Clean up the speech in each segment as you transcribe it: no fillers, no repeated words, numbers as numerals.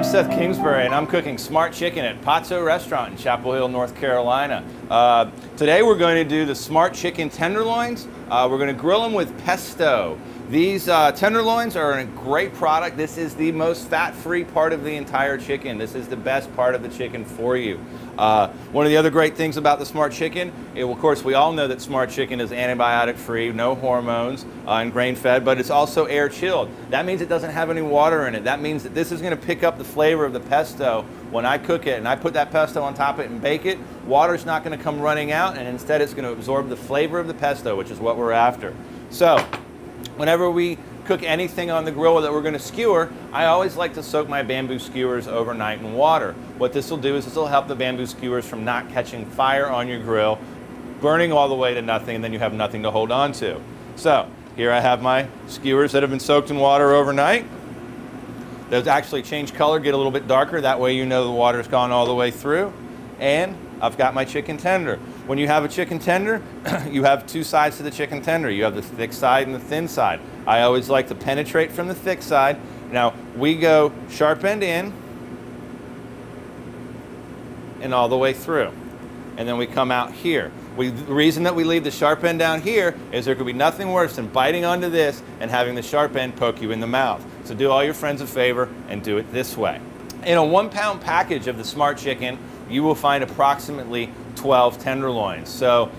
I'm Seth Kingsbury, and I'm cooking smart chicken at Pazzo restaurant in Chapel Hill, North Carolina. Today we're going to do the smart chicken tenderloins. We're going to grill them with pesto. These tenderloins are a great product. This is the most fat-free part of the entire chicken. This is the best part of the chicken for you. One of the other great things about the smart chicken, of course, we all know that smart chicken is antibiotic-free, no hormones, and grain-fed, but it's also air-chilled. That means it doesn't have any water in it. That means that this is going to pick up the flavor of the pesto when I cook it, and I put that pesto on top of it and bake it. Water's not going to come running out, and instead it's going to absorb the flavor of the pesto, which is what we're after. So, whenever we cook anything on the grill that we're going to skewer, I always like to soak my bamboo skewers overnight in water. What this will do is this will help the bamboo skewers from not catching fire on your grill, burning all the way to nothing, and then you have nothing to hold on to. So here I have my skewers that have been soaked in water overnight. Those actually change color, get a little bit darker. That way you know the water's gone all the way through. And I've got my chicken tender. When you have a chicken tender, you have two sides to the chicken tender. You have the thick side and the thin side. I always like to penetrate from the thick side. Now, we go sharp end in and all the way through. And then we come out here. The reason that we leave the sharp end down here is there could be nothing worse than biting onto this and having the sharp end poke you in the mouth. So do all your friends a favor and do it this way. In a 1-pound package of the smart chicken, you will find approximately 12 tenderloins. So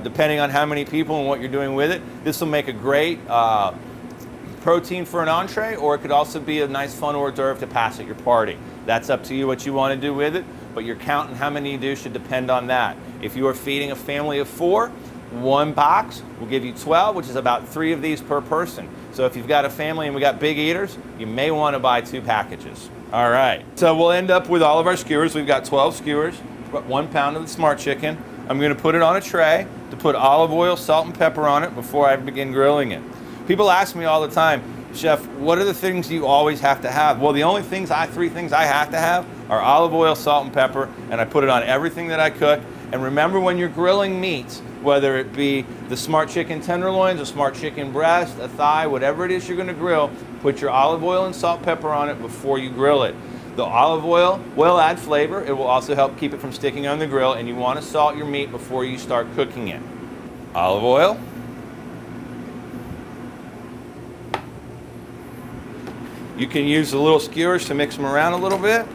depending on how many people and what you're doing with it, this will make a great protein for an entree, or it could also be a nice fun hors d'oeuvre to pass at your party. That's up to you what you want to do with it, but your count and how many you do should depend on that. If you are feeding a family of 4, 1 box will give you 12, which is about 3 of these per person. So if you've got a family and we got big eaters, you may want to buy 2 packages. All right, so we'll end up with all of our skewers. We've got 12 skewers, 1 pound of the smart chicken. I'm going to put it on a tray to put olive oil, salt, and pepper on it before I begin grilling it. People ask me all the time, Chef, what are the things you always have to have? Well, the only 3 things I have to have are olive oil, salt, and pepper, and I put it on everything that I cook. And remember, when you're grilling meats, whether it be the smart chicken tenderloins, a smart chicken breast, a thigh, whatever it is you're going to grill, put your olive oil and salt, pepper on it before you grill it. The olive oil will add flavor. It will also help keep it from sticking on the grill, and you want to salt your meat before you start cooking it. Olive oil. You can use the little skewers to mix them around a little bit.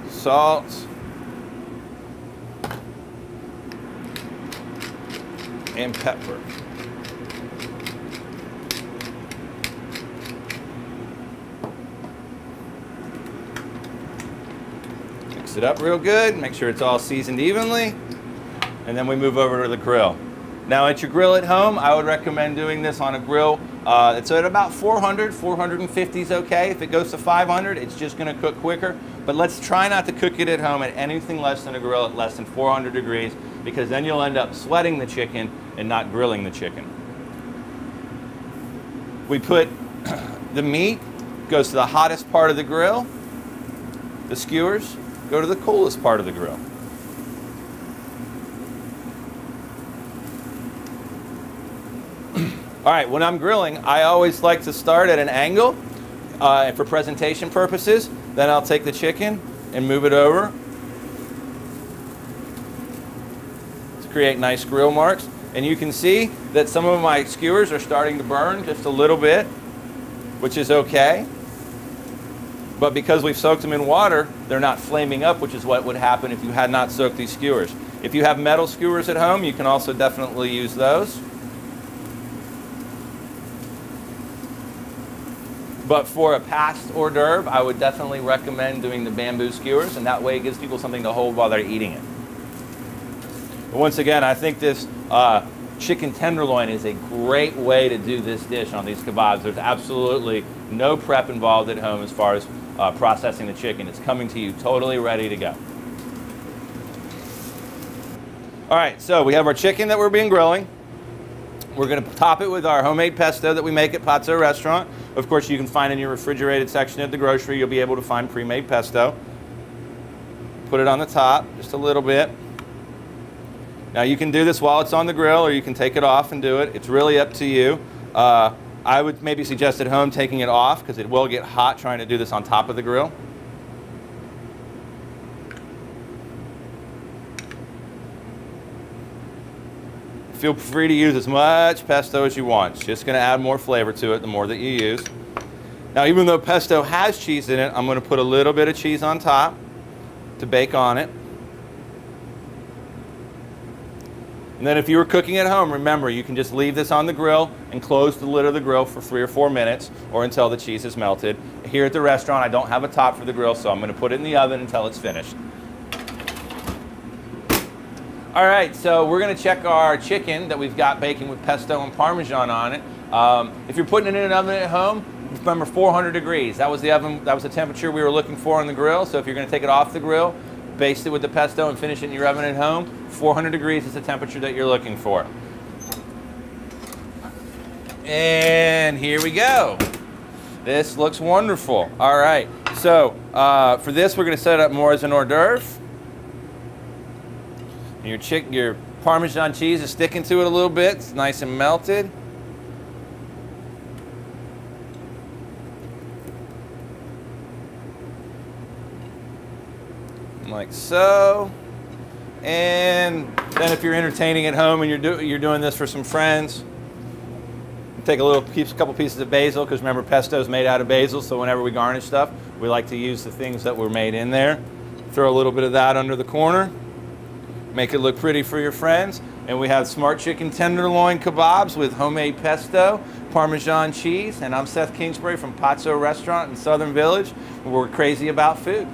Salt. And pepper. Mix it up real good, make sure it's all seasoned evenly, and then we move over to the grill. Now at your grill at home, I would recommend doing this on a grill it's at about 400, 450 is okay. If it goes to 500, it's just going to cook quicker. But let's try not to cook it at home at anything less than a grill at less than 400 degrees, because then you'll end up sweating the chicken and not grilling the chicken. We put the meat, goes to the hottest part of the grill. The skewers go to the coolest part of the grill. All right, when I'm grilling, I always like to start at an angle for presentation purposes. Then I'll take the chicken and move it over to create nice grill marks. And you can see that some of my skewers are starting to burn just a little bit, which is okay. But because we've soaked them in water, they're not flaming up, which is what would happen if you had not soaked these skewers. If you have metal skewers at home, you can also definitely use those. But for a past hors d'oeuvre, I would definitely recommend doing the bamboo skewers, and that way it gives people something to hold while they're eating it. But once again, I think this chicken tenderloin is a great way to do this dish on these kebabs. There's absolutely no prep involved at home as far as processing the chicken. It's coming to you totally ready to go. All right, so we have our chicken that we're being grilling. We're going to top it with our homemade pesto that we make at Pazzo restaurant. Of course, you can find in your refrigerated section at the grocery, you'll be able to find pre-made pesto. Put it on the top, just a little bit. Now you can do this while it's on the grill, or you can take it off and do it. It's really up to you. I would maybe suggest at home taking it off because it will get hot trying to do this on top of the grill. Feel free to use as much pesto as you want. It's just going to add more flavor to it the more that you use. Now, even though pesto has cheese in it, I'm going to put a little bit of cheese on top to bake on it. And then if you were cooking at home, remember, you can just leave this on the grill and close the lid of the grill for 3 or 4 minutes or until the cheese is melted. Here at the restaurant, I don't have a top for the grill, so I'm going to put it in the oven until it's finished. All right, so we're going to check our chicken that we've got baking with pesto and Parmesan on it. If you're putting it in an oven at home, remember 400 degrees. That was the oven, that was the temperature we were looking for on the grill. So if you're going to take it off the grill, baste it with the pesto and finish it in your oven at home, 400 degrees is the temperature that you're looking for. And here we go. This looks wonderful. All right, so for this, we're going to set it up more as an hors d'oeuvre. Your Parmesan cheese is sticking to it a little bit. It's nice and melted. Like so. And then if you're entertaining at home and you're doing this for some friends, take a couple pieces of basil, because remember, pesto is made out of basil, so whenever we garnish stuff, we like to use the things that were made in there. Throw a little bit of that under the corner. Make it look pretty for your friends. And we have smart chicken tenderloin kebabs with homemade pesto, Parmesan cheese, and I'm Seth Kingsbury from Pazzo restaurant in Southern Village. We're crazy about food.